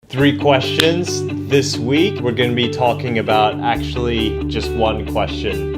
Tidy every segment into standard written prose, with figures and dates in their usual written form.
3 questions. This week, we're going to be talking about actually just one question.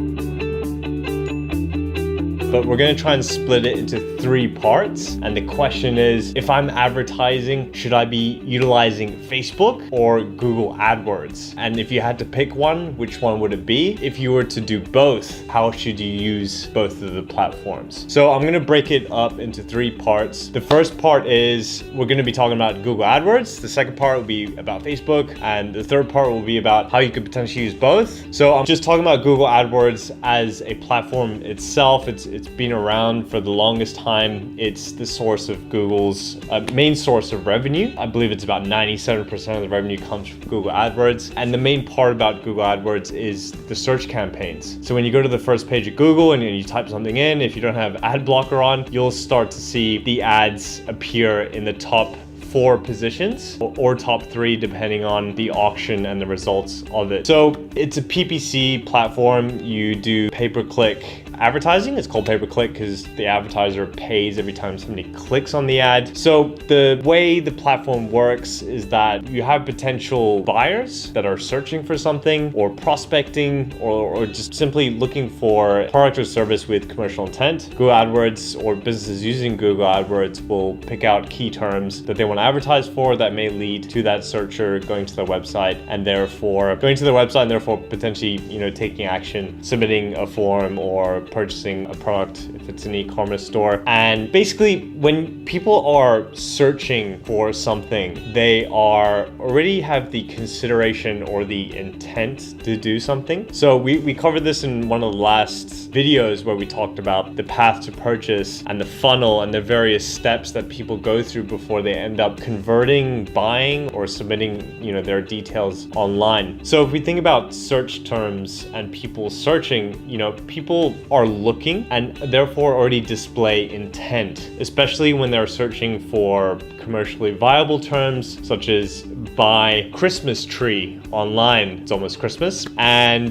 But we're going to try and split it into 3 parts. And the question is, if I'm advertising, should I be utilizing Facebook or Google AdWords? And if you had to pick one, which one would it be? If you were to do both, how should you use both of the platforms? So I'm going to break it up into 3 parts. The first part is we're going to be talking about Google AdWords. The second part will be about Facebook. And the third part will be about how you could potentially use both. So I'm just talking about Google AdWords as a platform itself. It's been around for the longest time. It's the source of Google's main source of revenue. I believe it's about 97% of the revenue comes from Google AdWords. And the main part about Google AdWords is the search campaigns. So when you go to the first page of Google and you type something in, if you don't have ad blocker on, you'll start to see the ads appear in the top 4 positions or top 3 depending on the auction and the results of it. So it's a PPC platform. You do pay-per-click advertising. It's called pay-per-click because the advertiser pays every time somebody clicks on the ad. So the way the platform works is that you have potential buyers that are searching for something or prospecting or just simply looking for product or service with commercial intent. Google AdWords or businesses using Google AdWords will pick out key terms that they want to advertise for that may lead to that searcher going to their website and therefore potentially, taking action, submitting a form or purchasing a product if it's an e-commerce store. And basically when people are searching for something, they already have the consideration or the intent to do something. So we covered this in one of the last videos where we talked about the path to purchase and the funnel and the various steps that people go through before they end up converting, buying, or submitting, their details online. So if we think about search terms and people searching, people are looking and therefore already display intent, especially when they're searching for commercially viable terms such as buy Christmas tree online. It's almost Christmas. And,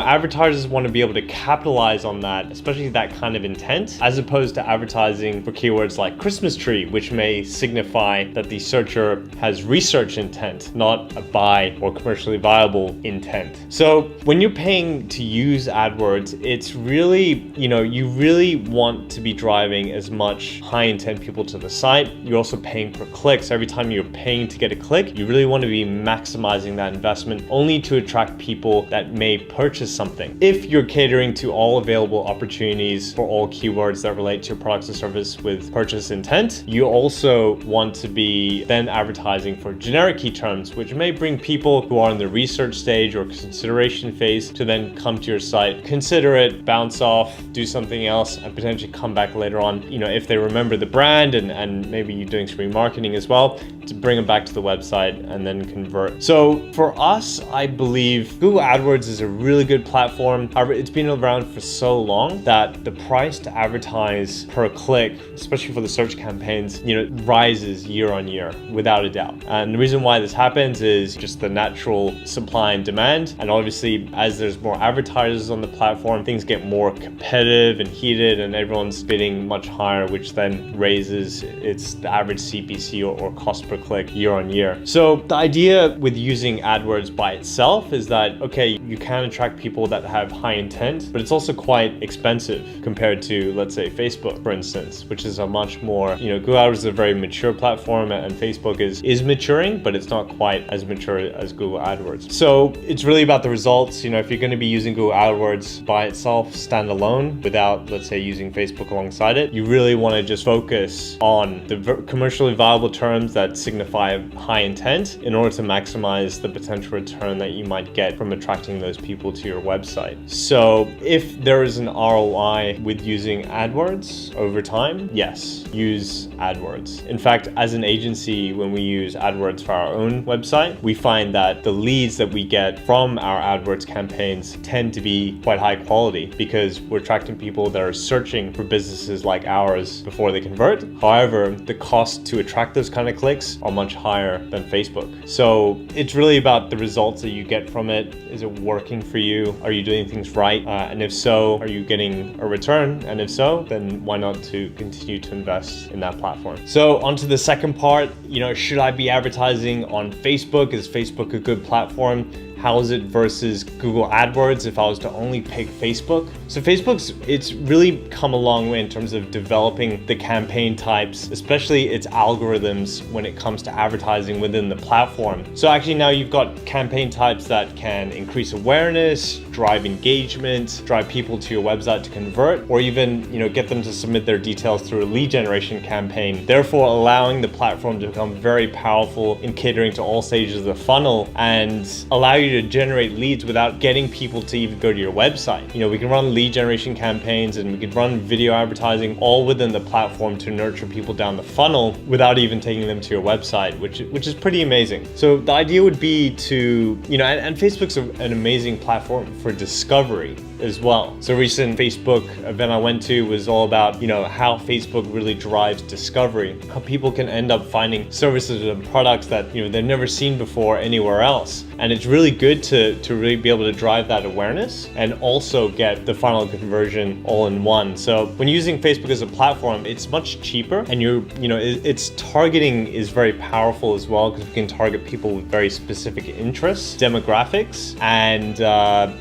advertisers want to be able to capitalize on that, especially that kind of intent, as opposed to advertising for keywords like Christmas tree, which may signify that the searcher has research intent, not a buy or commercially viable intent. So when you're paying to use AdWords, it's really, you really want to be driving as much high intent people to the site. You're also paying per click. So every time you're paying to get a click, you really want to be maximizing that investment only to attract people that may purchase something. If you're catering to all available opportunities for all keywords that relate to your products or service with purchase intent, you also want to be then advertising for generic key terms, which may bring people who are in the research stage or consideration phase to then come to your site, consider it, bounce off, do something else, and potentially come back later on, if they remember the brand and maybe you're doing some remarketing as well, to bring them back to the website and then convert. So for us, I believe Google AdWords is a really good platform. However, it's been around for so long that the price to advertise per click, especially for the search campaigns, rises year on year without a doubt. And the reason why this happens is just the natural supply and demand. And obviously, as there's more advertisers on the platform, things get more competitive and heated and everyone's bidding much higher, which then raises the average CPC or cost per click year on year. So the idea with using AdWords by itself is that, okay, you can attract people that have high intent, but it's also quite expensive compared to, let's say, Facebook, for instance, which is a much more, Google AdWords is a very mature platform and Facebook is maturing, but it's not quite as mature as Google AdWords. So it's really about the results. If you're going to be using Google AdWords by itself, standalone, without, let's say, using Facebook alongside it, you really want to just focus on the commercially viable terms that signify high intent in order to maximize the potential return that you might get from attracting those people to your website. So if there is an ROI with using AdWords over time, yes, use AdWords. In fact, as an agency, when we use AdWords for our own website, we find that the leads that we get from our AdWords campaigns tend to be quite high quality because we're attracting people that are searching for businesses like ours before they convert. However, the cost to attract those kind of clicks rates are much higher than Facebook. So it's really about the results that you get from it. Is it working for you? Are you doing things right? And if so, are you getting a return? And if so, then why not to continue to invest in that platform? So onto the second part, should I be advertising on Facebook? Is Facebook a good platform? How is it versus Google AdWords if I was to only pick Facebook? So it's really come a long way in terms of developing the campaign types, especially its algorithms when it comes to advertising within the platform. So actually now you've got campaign types that can increase awareness, drive engagement, drive people to your website to convert, or even get them to submit their details through a lead generation campaign, therefore allowing the platform to become very powerful in catering to all stages of the funnel and allow you to generate leads without getting people to even go to your website. We can run lead generation campaigns and we can run video advertising all within the platform to nurture people down the funnel without even taking them to your website, which is pretty amazing. So the idea would be to, and Facebook's an amazing platform for discovery as well. So a recent Facebook event I went to was all about, how Facebook really drives discovery, how people can end up finding services and products that, they've never seen before anywhere else. And it's really good to really be able to drive that awareness and also get the final conversion all in one. So when using Facebook as a platform, it's much cheaper and its targeting is very powerful as well because you can target people with very specific interests, demographics, and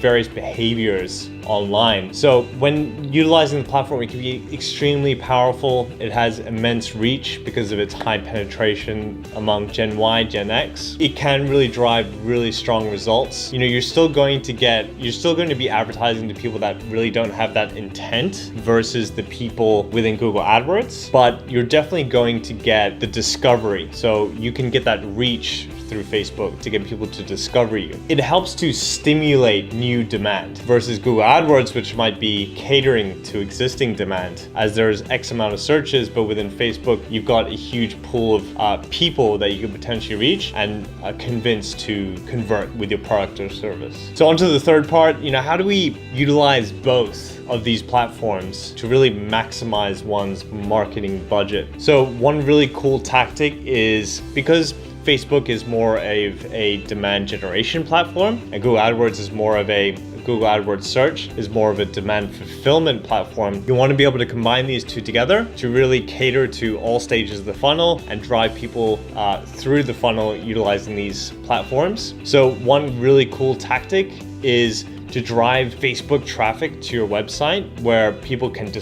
various behaviors online. So when utilizing the platform, it can be extremely powerful. It has immense reach because of its high penetration among Gen Y, Gen X. It can really drive really strong results. You're still going to be advertising to people that really don't have that intent versus the people within Google AdWords, but you're definitely going to get the discovery. So you can get that reach through Facebook to get people to discover you. It helps to stimulate new demand versus Google AdWords, which might be catering to existing demand as there's X amount of searches, but within Facebook, you've got a huge pool of people that you could potentially reach and convince to convert with your product or service. So onto the third part, how do we utilize both of these platforms to really maximize one's marketing budget? So one really cool tactic is because Facebook is more of a demand generation platform and Google AdWords search is more of a demand fulfillment platform. You want to be able to combine these two together to really cater to all stages of the funnel and drive people through the funnel utilizing these platforms. So one really cool tactic is to drive Facebook traffic to your website where people can go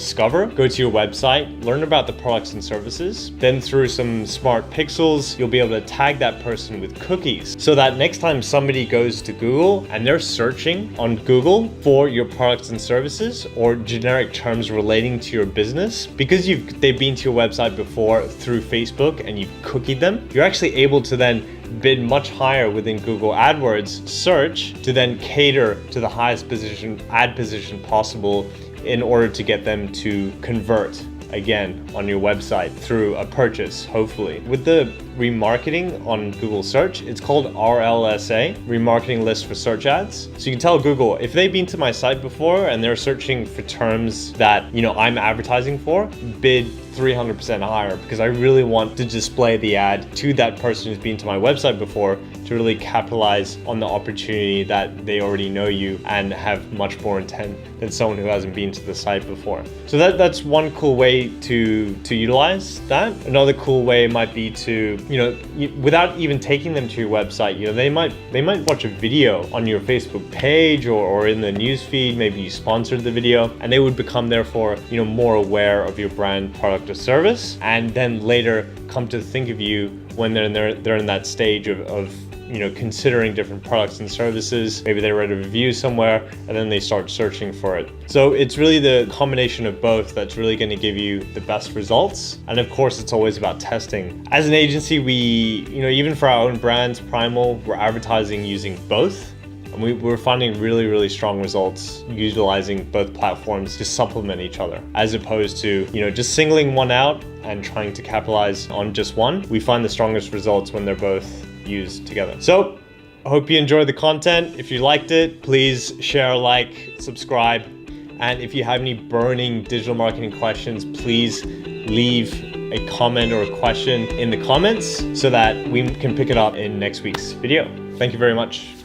to your website, learn about the products and services. Then through some smart pixels, you'll be able to tag that person with cookies so that next time somebody goes to Google and they're searching on Google for your products and services or generic terms relating to your business, because they've been to your website before through Facebook and you've cookied them, you're actually able to then bid much higher within Google AdWords search to then cater to the highest ad position possible in order to get them to convert again on your website through a purchase, hopefully. With the remarketing on Google search, it's called RLSA, remarketing list for search ads. So you can tell Google, if they've been to my site before and they're searching for terms that I'm advertising for, bid 300% higher because I really want to display the ad to that person who's been to my website before to really capitalize on the opportunity that they already know you and have much more intent than someone who hasn't been to the site before. So that's one cool way to utilize that. Another cool way might be to, without even taking them to your website, they might watch a video on your Facebook page or in the newsfeed. Maybe you sponsored the video and they would become therefore, more aware of your brand, product, or service, and then later come to think of you when they're in that stage of considering different products and services. Maybe they read a review somewhere and then they start searching for it. So it's really the combination of both that's really going to give you the best results. And of course, it's always about testing. As an agency, we, even for our own brands, Primal, we're advertising using both. And we're finding really, really strong results utilizing both platforms to supplement each other, as opposed to, just singling one out and trying to capitalize on just one. We find the strongest results when they're both used together. So I hope you enjoyed the content. If you liked it, please share, like, subscribe. And if you have any burning digital marketing questions, please leave a comment or a question in the comments so that we can pick it up in next week's video. Thank you very much.